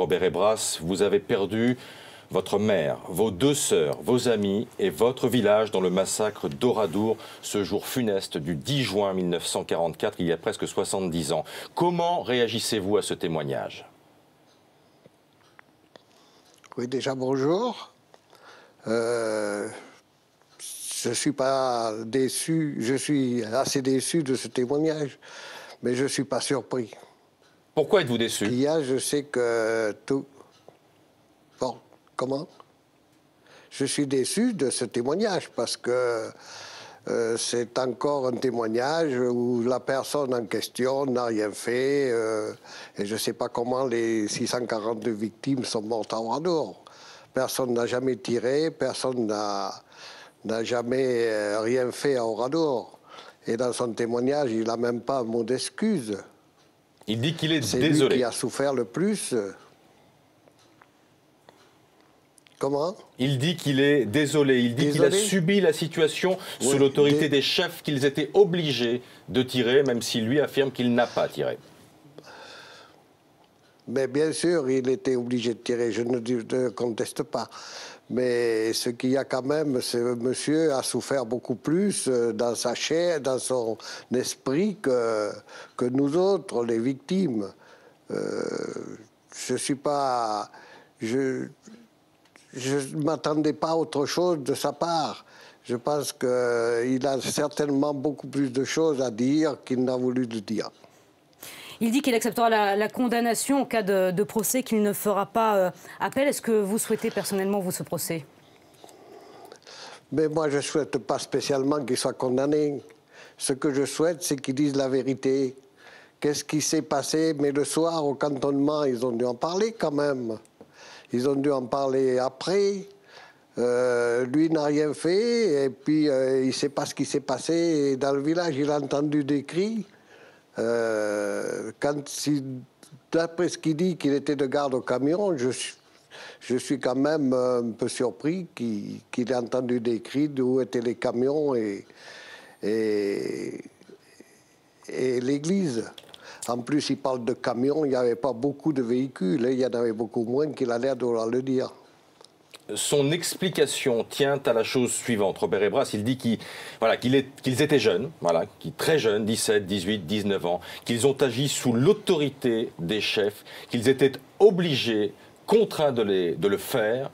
Robert Ebras, vous avez perdu votre mère, vos deux sœurs, vos amis et votre village dans le massacre d'Oradour, ce jour funeste du 10 juin 1944, il y a presque 70 ans. Comment réagissez-vous à ce témoignage? Oui, déjà bonjour. Je ne suis pas déçu, je suis assez déçu de ce témoignage, mais je ne suis pas surpris. Pourquoi êtes-vous déçu? Je sais que tout... Bon, comment? Je suis déçu de ce témoignage parce que c'est encore un témoignage où la personne en question n'a rien fait et je ne sais pas comment les 642 victimes sont mortes à Oradour. Personne n'a jamais tiré, personne n'a jamais rien fait à Oradour. Et dans son témoignage, il n'a même pas un mot d'excuse. Il dit qu'il est désolé. C'est lui qui a souffert le plus. Comment? Il dit qu'il est désolé, il dit qu'il a subi la situation sous l'autorité des chefs, qu'ils étaient obligés de tirer, même si lui affirme qu'il n'a pas tiré. Mais bien sûr, il était obligé de tirer, je ne conteste pas. Mais ce qu'il y a quand même, c'est que monsieur a souffert beaucoup plus dans sa chair, dans son esprit que nous autres, les victimes. Je suis pas... Je ne m'attendais pas à autre chose de sa part. Je pense qu'il a certainement beaucoup plus de choses à dire qu'il n'a voulu le dire. Il dit qu'il acceptera la condamnation en cas de procès, qu'il ne fera pas appel. Est-ce que vous souhaitez personnellement, vous, ce procès? Mais moi, je ne souhaite pas spécialement qu'il soit condamné. Ce que je souhaite, c'est qu'il dise la vérité. Qu'est-ce qui s'est passé? Mais le soir, au cantonnement, ils ont dû en parler quand même. Ils ont dû en parler après. Lui n'a rien fait, et puis il ne sait pas ce qui s'est passé. Et dans le village, il a entendu des cris. D'après ce qu'il dit qu'il était de garde au camion, je suis quand même un peu surpris qu'il ait entendu des cris d'où étaient les camions et l'église. En plus, il parle de camions, il n'y avait pas beaucoup de véhicules, il y en avait beaucoup moins qu'il a l'air de vouloir le dire. Son explication tient à la chose suivante. Robert Ebras, il dit qu'ils étaient jeunes, très jeunes, 17, 18, 19 ans, qu'ils ont agi sous l'autorité des chefs, qu'ils étaient obligés, contraints de le faire,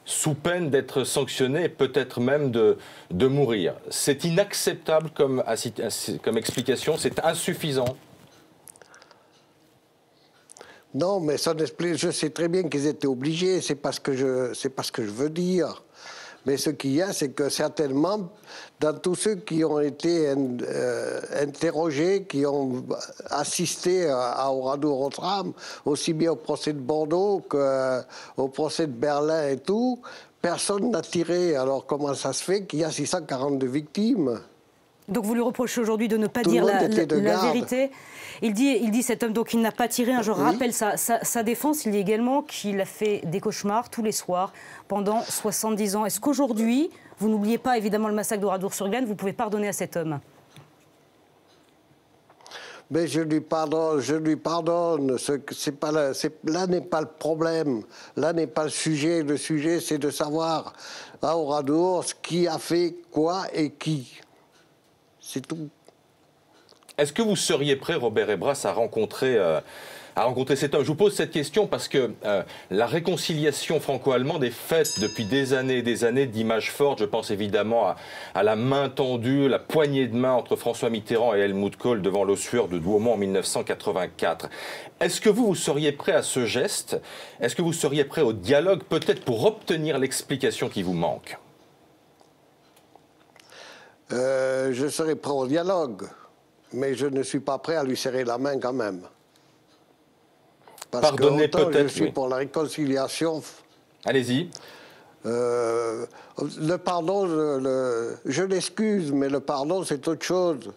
sous peine d'être sanctionnés et peut-être même de mourir. C'est inacceptable comme explication, c'est insuffisant. Non, mais je sais très bien qu'ils étaient obligés, c'est pas ce que je veux dire. Mais ce qu'il y a, c'est que certainement, dans tous ceux qui ont été interrogés, qui ont assisté à Oradour-Outram, aussi bien au procès de Bordeaux qu'au procès de Berlin et tout, personne n'a tiré. Alors comment ça se fait qu'il y a 642 victimes? Donc vous lui reprochez aujourd'hui de ne pas dire la vérité. Il dit cet homme, donc il n'a pas tiré. Je rappelle sa défense. Il dit également qu'il a fait des cauchemars tous les soirs pendant 70 ans. Est-ce qu'aujourd'hui, vous n'oubliez pas évidemment le massacre d'Oradour-sur-Glane, vous pouvez pardonner à cet homme? Mais je lui pardonne. Là n'est pas le problème. Là n'est pas le sujet. Le sujet, c'est de savoir à Oradour qui a fait quoi et qui. C'est tout. Est-ce que vous seriez prêt, Robert Ebras, à rencontrer cet homme? Je vous pose cette question parce que la réconciliation franco-allemande est faite depuis des années et des années d'images fortes. Je pense évidemment à la main tendue, la poignée de main entre François Mitterrand et Helmut Kohl devant l'ossuaire de Douaumont en 1984. Est-ce que vous seriez prêt à ce geste? Est-ce que vous seriez prêt au dialogue, peut-être pour obtenir l'explication qui vous manque? Je serai prêt au dialogue, mais je ne suis pas prêt à lui serrer la main quand même. Pardonnez peut-être. Je suis pour la réconciliation. Allez-y. Le pardon, je l'excuse, mais le pardon, c'est autre chose.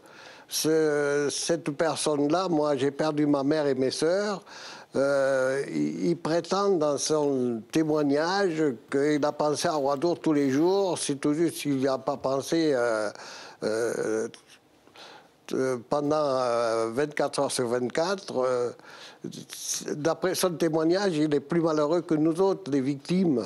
Cette personne-là, moi, j'ai perdu ma mère et mes sœurs. Il prétend dans son témoignage qu'il a pensé à Oradour tous les jours. C'est tout juste qu'il n'y a pas pensé pendant 24 heures sur 24. D'après son témoignage, il est plus malheureux que nous autres, les victimes.